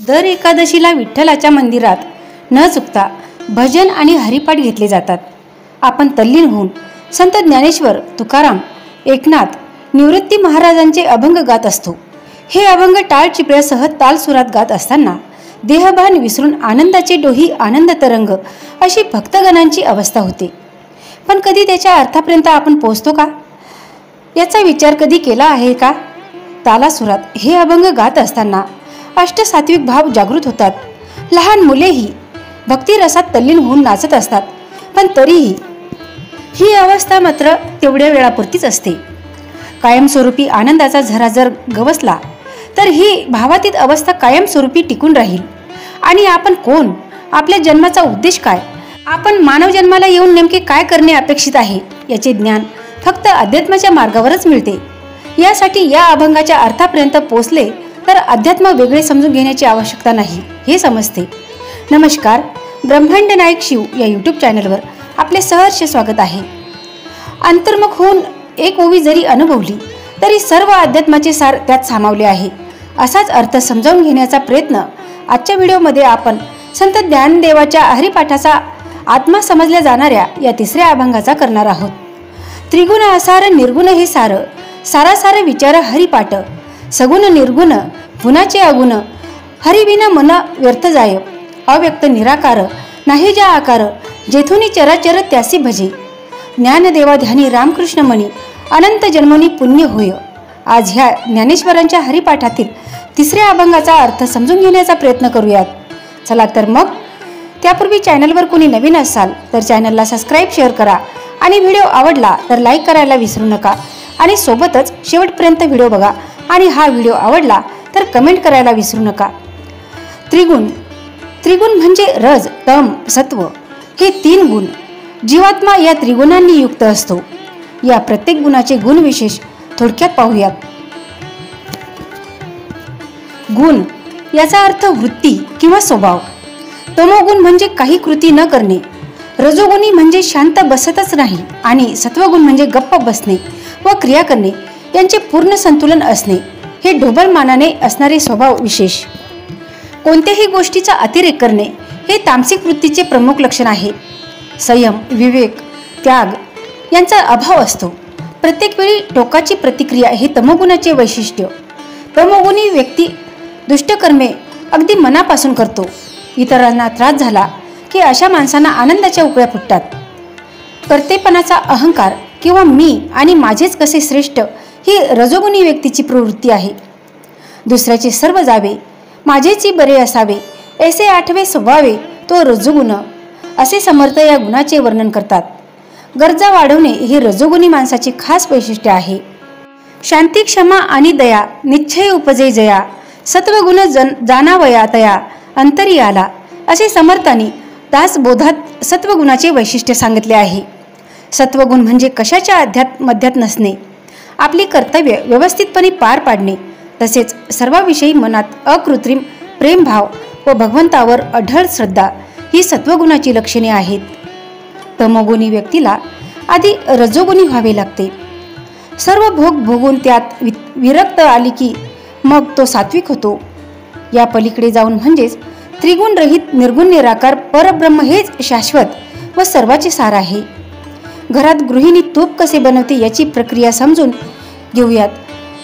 दर एकादशीला विठ्ठलाच्या मंदिरात न चुकता भजन आणि हरिपाठ घेतले जातात. आपण तल्लीन होऊन संत ज्ञानेश्वर, तुकाराम, एकनाथ, निवृत्ती महाराजांचे अभंग गात असतो. हे अभंग टाळ चिपळ्यासह तालसुरात गात असताना देहभान विसरून आनंदाचे डोही आनंद तरंग अशी भक्तगणांची अवस्था होते. पण कधी त्याच्या अर्थापर्यंत आपण पोहोचतो का, याचा विचार कधी केला आहे का? तालासुरात हे अभंग गात असताना अष्टसात्विक भाव जागृत होतात. लहान मुलेही भक्तिरसात तल्लीन होऊन नाचत असतात. पण तरीही ही अवस्था मात्र तेवढ्या वेळापुरतीच असते. कायमस्वरूपी आनंदाचा झरा जर गवसला तर ही भावातीत अवस्था कायमस्वरूपी टिकून राहील. आणि आपण कोण, आपल्या जन्माचा उद्देश काय, आपण मानव जन्माला येऊन नेमके काय करणे अपेक्षित आहे, याचे ज्ञान फक्त अध्यात्माच्या मार्गावरच मिळते. यासाठी या अभंगाच्या अर्थापर्यंत पोचले तर अध्यात्म वेगळे समजून घेण्याची आवश्यकता नाही हे समजते. नमस्कार, ब्रह्मांड नायक शिव या यूट्यूब चॅनलवर आपले सहर्ष स्वागत आहे. अंतर्मुख होऊन एक ओवी जरी अनुभवली तरी सर्व अध्यात्माचे सार त्यात सामावले आहे, असाच अर्थ समजावून घेण्याचा प्रयत्न आजच्या व्हिडिओमध्ये आपण संत ज्ञानदेवाच्या हरिपाठाचा आत्मा समजल्या जाणाऱ्या या तिसऱ्या अभंगाचा करणार आहोत. त्रिगुण असार निर्गुण हे सार, सारासार विचार हरिपाठ, सगुण निर्गुण गुणाचे अगुण, हरिविना मन व्यर्थ जाय, अव्यक्त निराकार नाही ज्या आकार, जेथुनी चराचर त्यासी भजे, ज्ञानदेवा ध्यानी रामकृष्ण मणी, अनंत जन्मनी पुण्य होय. आज ह्या ज्ञानेश्वरांच्या हरिपाठातील तिसऱ्या अभंगाचा अर्थ समजून घेण्याचा प्रयत्न करूयात. चला तर मग. त्यापूर्वी चॅनलवर कोणी नवीन असाल तर चॅनलला सबस्क्राईब, शेअर करा आणि व्हिडिओ आवडला तर लाईक करायला विसरू नका. आणि सोबतच शेवटपर्यंत व्हिडिओ बघा आणि हा व्हिडिओ आवडला तर कमेंट करायला विसरू नका. त्रिगुण. त्रिगुण म्हणजे रज, तम, सत्व हे तीन गुण. जीवात्मा या त्रिगुणांनी युक्त असतो. या प्रत्येक गुणाचे गुण विशेष थोडक्यात पाहूयात. गुण याचा अर्थ वृत्ती किंवा स्वभाव. तमोगुण म्हणजे काही कृती न करणे. रजोगुणी म्हणजे शांत बसतच नाही आणि सत्वगुण म्हणजे गप्प बसणे व क्रिया करणे यांचे पूर्ण संतुलन असणे. हे ढोबळ मानाने असणारे स्वभाव विशेष. कोणत्याही गोष्टीचा अतिरेक करणे हे तामसिक वृत्तीचे प्रमुख लक्षण आहे. संयम, विवेक, त्याग यांचा अभाव असतो. प्रत्येक वेळी टोकाची प्रतिक्रिया हे तमोगुणाचे वैशिष्ट्य. तमोगुणी व्यक्ती दुष्टकर्मे अगदी मनापासून करतो. इतरांना त्रास झाला की अशा माणसांना आनंदाच्या उकळ्या फुटतात. कर्तेपणाचा अहंकार किंवा मी आणि माझेच कसे श्रेष्ठ ही रजोगुणी व्यक्तीची प्रवृत्ती आहे. दुसऱ्याचे सर्व जावे, माझेची बरे असावे, ऐसे आठवे स्वभावे तो रजोगुण, असे समर्थ या गुणाचे वर्णन करतात. गरजा वाढवणे ही रजोगुणी माणसाची खास वैशिष्ट्य आहे. शांती, क्षमा आणि दया निश्चय उपजे जया, सत्वगुण जाणावया तया अंतरी आला, असे समर्थांनी दासबोधात सत्वगुणाचे वैशिष्ट्य सांगितले आहे. सत्वगुण म्हणजे कशाच्या मध्यात नसणे, आपली कर्तव्य व्यवस्थितपणे पार पाडणे, तसेच सर्वाविषयी मनात अकृत्रिम प्रेमभाव व भगवंतावर अढळ श्रद्धा ही सत्वगुणाची लक्षणे आहेत. तमोगुणी व्यक्तीला आधी रजोगुणी व्हावे लागते. सर्व भोग भोगून त्यात विरक्त आली की मग तो सात्विक होतो. या पलीकडे जाऊन म्हणजेच त्रिगुण रहित निर्गुण निराकार परब्रह्म हेच शाश्वत व सर्वाचे सार आहे. घरात गृहिणी तूप कसे बनवते याची प्रक्रिया समजून घेऊयात.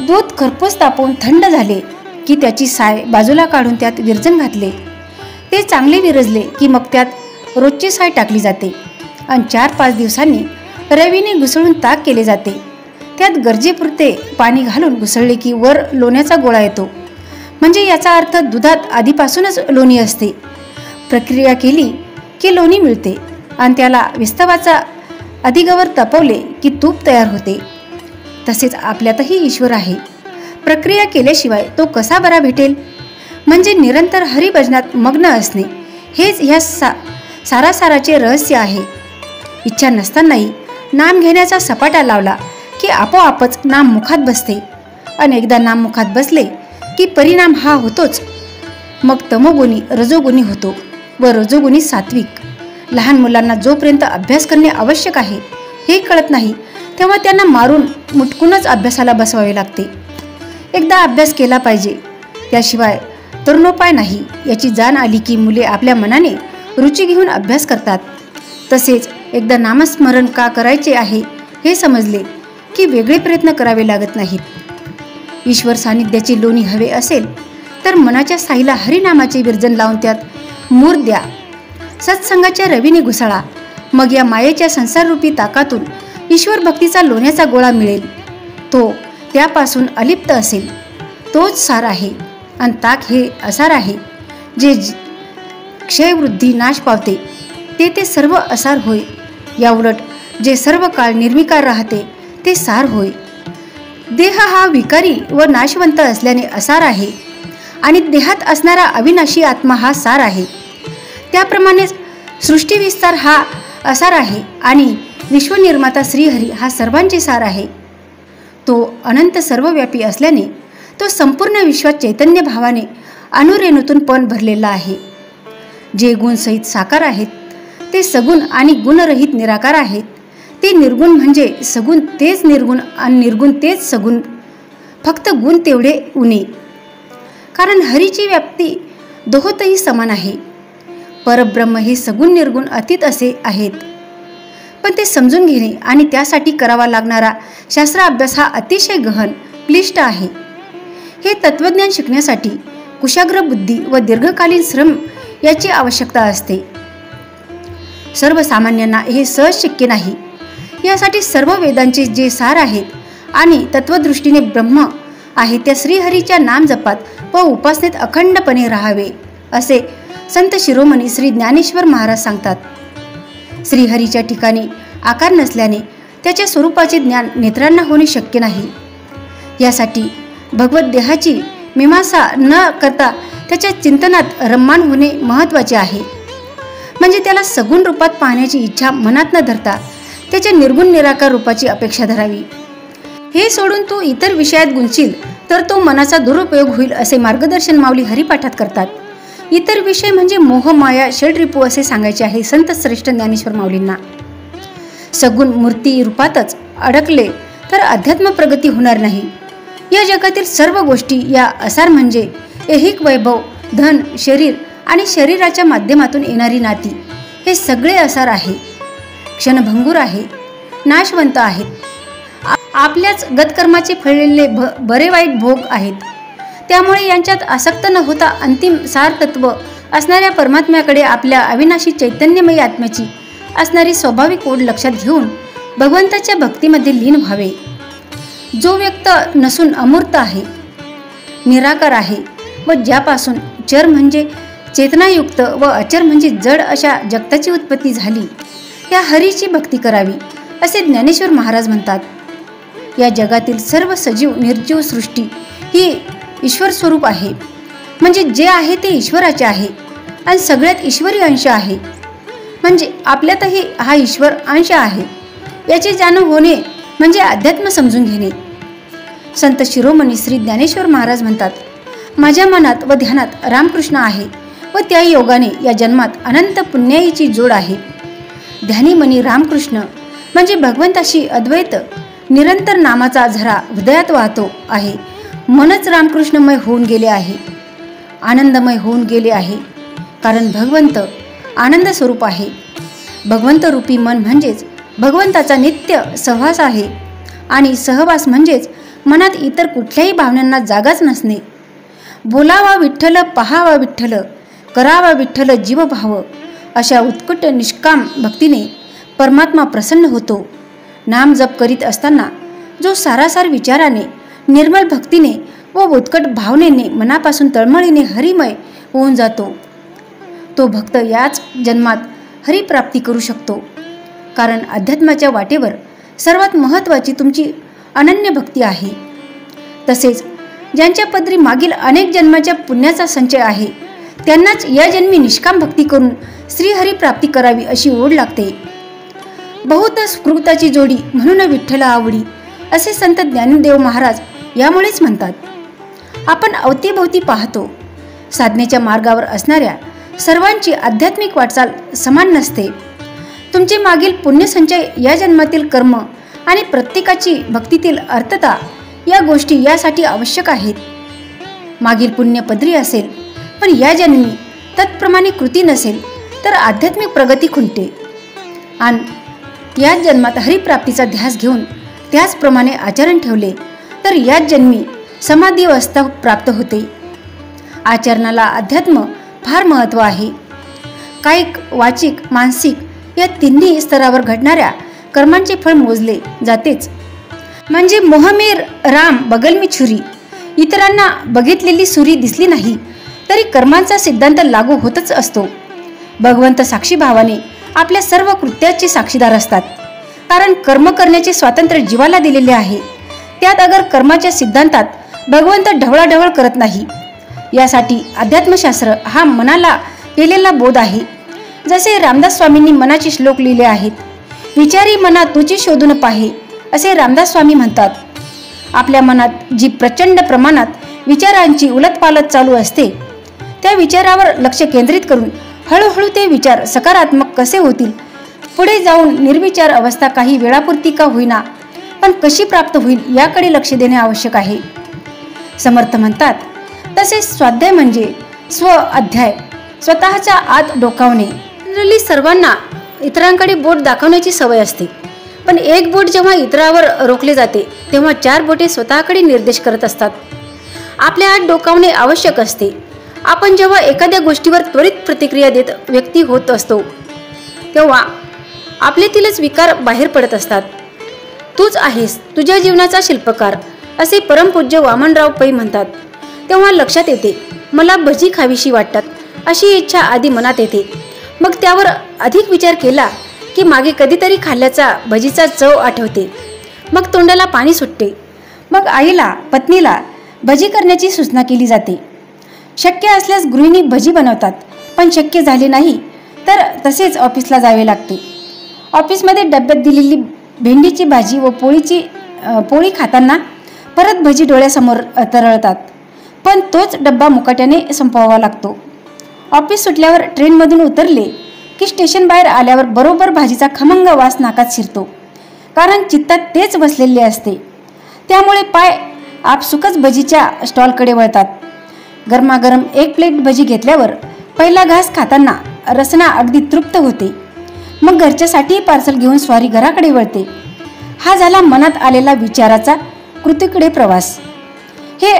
दूध खरपूस तापवून थंड झाले की त्याची साय बाजूला काढून त्यात विरजण घातले. ते चांगले विरजले की मग त्यात रोजची साय टाकली जाते आणि 4-5 दिवसांनी रवीने घुसळून ताक केले जाते. त्यात गरजेपुरते पाणी घालून घुसळले की वर लोण्याचा गोळा येतो. म्हणजे याचा अर्थ दुधात आधीपासूनच लोणी असते. प्रक्रिया केली की लोणी मिळते आणि त्याला विस्तवाचा अधिकावर तपवले की तूप तयार होते. तसेच आपल्यातही ईश्वर आहे. प्रक्रिया केल्याशिवाय तो कसा बरा भेटेल? म्हणजे निरंतर हरिभजनात मग्न असणे हेच ह्या सारासाराचे रहस्य आहे. इच्छा नसतानाही नाम घेण्याचा सपाटा लावला की आपोआपच नाम मुखात बसते. अनेकदा नाम मुखात बसले की परिणाम हा होतोच. मग तमोगुणी रजोगुणी होतो व रजोगुणी सात्विक. लहान मुलांना जोपर्यंत अभ्यास करणे आवश्यक आहे हे कळत नाही तेव्हा त्यांना मारून मुटकूनच अभ्यासाला बसवावे लागते. एकदा अभ्यास केला पाहिजे, त्याशिवाय तरुणोपाय नाही याची जाण आली की मुले आपल्या मनाने रुची घेऊन अभ्यास करतात. तसेच एकदा नामस्मरण का करायचे आहे हे समजले की वेगळे प्रयत्न करावे लागत नाहीत. ईश्वर सानिध्याची लोणी हवे असेल तर मनाच्या साईला हरिनामाचे विरजन लावून त्यात मूर द्या. सत्संगाच्या रवीने घुसळा. मग या मायेच्या संसाररूपी ताकातून ईश्वर भक्तीचा लोण्याचा गोळा मिळेल. तो त्यापासून अलिप्त असेल. तोच सार आहे आणि ताक हे असार आहे जे क्षयवृद्धी नाश पावते. ते सर्व असार होय. याउलट जे सर्व काळ निर्विकार राहते ते सार होय. देह हा विकारी व नाशवंत असल्याने असार आहे आणि देहात असणारा अविनाशी आत्मा हा सार आहे. त्याप्रमाणेच सृष्टीविस्तार हा असार आहे आणि विश्वनिर्माता श्रीहरी हा सर्वांचे सार आहे. तो अनंत सर्वव्यापी असल्याने तो संपूर्ण विश्वात चैतन्य भावाने अनुरेणूतून पण भरलेला आहे. जे गुणसहित साकार आहेत ते सगुण आणि गुणरहित निराकार आहेत. ते निर्गुण म्हणजे सगुण तेच निर्गुण आणि निर्गुण तेच सगुण. फक्त गुण तेवढे उणे. कारण हरीची व्याप्ती दोहोतही समान आहे. परब्रह्म हे सगुण निर्गुण अतीत असे आहेत. पण ते समजून घेणे आणि त्यासाठी करावा लागणारा शास्त्र अभ्यास हा अतिशय गहन क्लिष्ट आहे. हे तत्वज्ञान शिकण्यासाठी कुशाग्र बुद्धी व दीर्घकालीन श्रम याची आवश्यकता असते. सर्वसामान्यांना हे सहज शक्य नाही. यासाठी सर्व वेदांचे जे सार आहेत आणि तत्वदृष्टीने ब्रह्म आहे त्या श्रीहरीच्या नाम जपात व उपासनेत अखंडपणे राहावे असे संत शिरोमणी श्री ज्ञानेश्वर महाराज सांगतात. श्रीहरीच्या ठिकाणी आकार नसल्याने त्याच्या स्वरूपाचे ज्ञान नेत्रांना होणे शक्य नाही. यासाठी भगवत देहाची मीमांसा न करता त्याच्या चिंतनात रममाण होणे महत्त्वाचे आहे. म्हणजे त्याला सगुण रूपात पाहण्याची इच्छा मनात न धरता त्याच्या निर्गुण निराकार रूपाची अपेक्षा धरावी. हे सोडून तू इतर विषयात गुंतशील तर तो मनाचा दुरुपयोग होईल असे मार्गदर्शन माऊली हरिपाठात करतात. इतर विषय म्हणजे मोह माया षडरिपू असे सांगायचे आहे संत श्रेष्ठ ज्ञानेश्वर माऊलींना. सगुण मूर्ती रूपातच अडकले तर अध्यात्म प्रगती होणार नाही. या जगातील सर्व गोष्टी या असार म्हणजे ऐहिक वैभव, धन, शरीर आणि शरीराच्या माध्यमातून येणारी नाती हे सगळे असार आहे. क्षणभंगूर आहे, नाशवंत आहेत. आपल्याच गतकर्माचे फळलेले बरे वाईट भोग आहेत. त्यामुळे यांच्यात आसक्त न होता अंतिम सार तत्व असणाऱ्या परमात्म्याकडे आपल्या अविनाशी चैतन्यमयी आत्म्याची असणारी स्वाभाविक ओढ लक्षात घेऊन भगवंताच्या भक्तीमध्ये लीन व्हावे. जो व्यक्त नसून अमूर्त आहे, निराकार आहे व ज्यापासून चर म्हणजे चेतनायुक्त व अचर म्हणजे जड अशा जगताची उत्पत्ती झाली, या हरीची भक्ती करावी असे ज्ञानेश्वर महाराज म्हणतात. या जगातील सर्व सजीव निर्जीव सृष्टी ही ईश्वर स्वरूप आहे. म्हणजे जे आहे ते ईश्वराचे आहे आणि सगळ्यात ईश्वरी अंश आहे. म्हणजे आपल्यातही हा ईश्वर अंश आहे याचे जाणीव होणे म्हणजे अध्यात्म समजून घेणे. संत शिरोमणी श्री ज्ञानेश्वर महाराज म्हणतात, माझ्या मनात व ध्यानात रामकृष्ण आहे व त्या योगाने या जन्मात अनंत पुण्याईची जोड आहे. ध्यानीमनी रामकृष्ण म्हणजे भगवंताशी अद्वैत निरंतर नामाचा झरा हृदयात वाहतो आहे. मनच रामकृष्णमय होऊन गेले आहे, आनंदमय होऊन गेले आहे. कारण भगवंत आनंद स्वरूप आहे. भगवंत रूपी मन म्हणजेच भगवंताचा नित्य सहवास आहे आणि सहवास म्हणजेच मनात इतर कुठल्याही भावनांना जागाच नसणे. बोलावा विठ्ठल, पहावा विठ्ठल, करावा विठ्ठल जीवभाव अशा उत्कट निष्काम भक्तीने परमात्मा प्रसन्न होतो. नाम जप करीत असताना जो सारासार विचाराने, निर्मळ भक्तीने व उत्कट भावनेने मनापासून तळमळीने हरिमय होऊन जातो, तो भक्त याच जन्मात हरिप्राप्ती करू शकतो. कारण अध्यात्माच्या वाटेवर सर्वात महत्त्वाची तुमची अनन्य भक्ती आहे. तसेच ज्यांच्या पदरी मागील अनेक जन्माच्या पुण्याचा संचय आहे त्यांनाच या जन्मी निष्काम भक्ती करून श्रीहरी प्राप्ती करावी अशी ओढ लागते. बहुत स्फूर्ताची जोडी म्हणून विठ्ठल आवडी असे संत ज्ञानदेव महाराज यामुळेच म्हणतात. आपण अवतीभोवती पाहतो, साधनेच्या मार्गावर असणाऱ्या सर्वांची आध्यात्मिक वाटचाल समान नसते. तुमचे मागील पुण्यसंचय, या जन्मातील कर्म आणि प्रत्येकाची भक्तीतील अर्थता या गोष्टी यासाठी आवश्यक आहेत. मागील पुण्य पदरी असेल पण या जन्मी तत्प्रमाणे कृती नसेल तर आध्यात्मिक प्रगती खुंटते आणि याच जन्मात हरिप्राप्तीचा ध्यास घेऊन त्याचप्रमाणे आचरण ठेवले तर याच जन्मी समाधी अवस्था प्राप्त होते. आचरणाला अध्यात्म फार महत्त्व आहे. कायिक, वाचिक, मानसिक या तिन्ही स्तरावर घडणाऱ्या कर्मांचे फळ मोजले जातेच. म्हणजे मोहमे राम बगल मी छुरी, इतरांना बघितलेली सुरी दिसली नाही तरी कर्मांचा सिद्धांत लागू होतच असतो. भगवंत साक्षी भावाने आपल्या सर्व कृत्याचे साक्षीदार असतात. कारण कर्म करण्याचे स्वातंत्र्य जीवाला दिलेले आहे. त्यात अगर कर्माच्या सिद्धांतात भगवंत ढवळाढवळ करत नाही. यासाठी अध्यात्मशास्त्र हा मनाला केलेला बोध आहे. जसे रामदास स्वामींनी मनाचे श्लोक लिहिले आहेत. विचारी मना तुझी शोधून पाहे असे रामदास स्वामी म्हणतात. आपल्या मनात जी प्रचंड प्रमाणात विचारांची उलटपालट चालू असते त्या विचारावर लक्ष केंद्रित करून हळूहळू ते विचार सकारात्मक कसे होतील, पुढे जाऊन निर्विचार अवस्था काही वेळापुरती का होईना पण कशी प्राप्त होईल याकडे लक्ष देणे आवश्यक आहे. समर्थ म्हणतात तसे स्वाध्याय म्हणजे स्व अध्याय, स्वतःच्या आत डोकावणे. जनरली सर्वांना इतरांकडे बोट दाखवण्याची सवय असते, पण एक बोट जेव्हा इतरावर रोखले जाते तेव्हा 4 बोटे स्वतःकडे निर्देश करत असतात. आपल्या आत डोकावणे आवश्यक असते. आपण जेव्हा एखाद्या गोष्टीवर त्वरित प्रतिक्रिया देत व्यक्ती होत असतो तेव्हा आपल्यातीलच विकार बाहेर पडत असतात. तूच आहेस तुझ्या जीवनाचा शिल्पकार असे परमपूज्य वामनराव पै म्हणतात. तेव्हा लक्षात येते मला भजी खावीशी वाटतात अशी इच्छा आधी मनात येते. मग त्यावर अधिक विचार केला की मागे कधीतरी खाल्ल्याचा भजीचा चव आठवते. मग तोंडाला पाणी सुटते. मग आईला, पत्नीला भजी करण्याची सूचना केली जाते. शक्य असल्यास गृहिणी भजी बनवतात, पण शक्य झाले नाही तर तसेच ऑफिसला जावे लागते. ऑफिसमध्ये डब्यात दिलेली भेंडीची भाजी व पोळी खाताना परत भजी डोळ्यासमोर तरळतात, पण तोच डब्बा मुकाट्याने संपवावा लागतो. ऑफिस सुटल्यावर ट्रेनमधून उतरले की स्टेशन बाहेर आल्यावर बरोबर भाजीचा खमंग वास नाकात शिरतो, कारण चित्तात तेच बसलेले असते. त्यामुळे पाय आपसुकच भजीच्या स्टॉलकडे वळतात. गरमागरम 1 प्लेट भजी घेतल्यावर पहिला घास खाताना रसना अगदी तृप्त होते. मग घरच्यासाठी पार्सल घेऊन स्वारी घराकडे वळते. हा झाला मनात आलेला विचाराचा कृतीकडे प्रवास. हे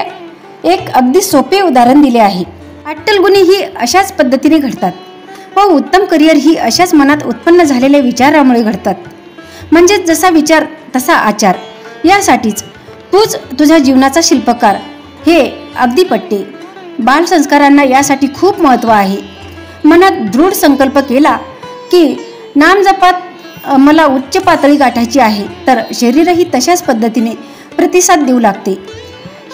एक अगदी सोपे उदाहरण दिले आहे. अट्टल गुणी ही अशाच पद्धतीने घडतात व उत्तम करिअर ही अशाच मनात उत्पन्न झालेल्या विचारामुळे घडतात. म्हणजेच जसा विचार तसा आचार. यासाठीच तूच तुझ्या जीवनाचा शिल्पकार हे अगदी पटते. बालसंस्कारांना यासाठी खूप महत्त्व आहे. मनात दृढ संकल्प केला की नामजपात मला उच्च पातळी गाठायची आहे तर शरीरही तशाच पद्धतीने प्रतिसाद देऊ लागते.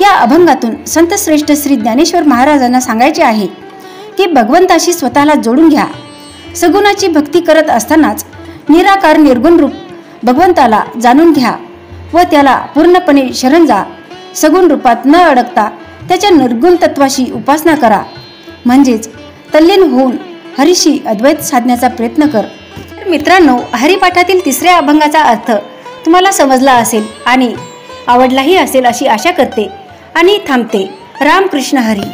या अभंगातून संत श्रेष्ठ श्री ज्ञानेश्वर महाराजांना सांगायचे आहे की भगवंताशी स्वतःला जोडून घ्या. सगुणाची भक्ती करत असतानाच निराकार निर्गुण रूप भगवंताला जाणून घ्या व त्याला पूर्णपणे शरण जा. सगुण रूपात न अडकता त्याच्या निर्गुण तत्वाशी उपासना करा. म्हणजेच तल्लीन होऊन हरीशी अद्वैत साधण्याचा प्रयत्न कर. मित्रांनो, हरिपाठातील 3ऱ्या अभंगाचा अर्थ तुम्हाला समजला असेल आणि आवडलाही असेल अशी आशा करते आणि थांबते. रामकृष्ण हरी.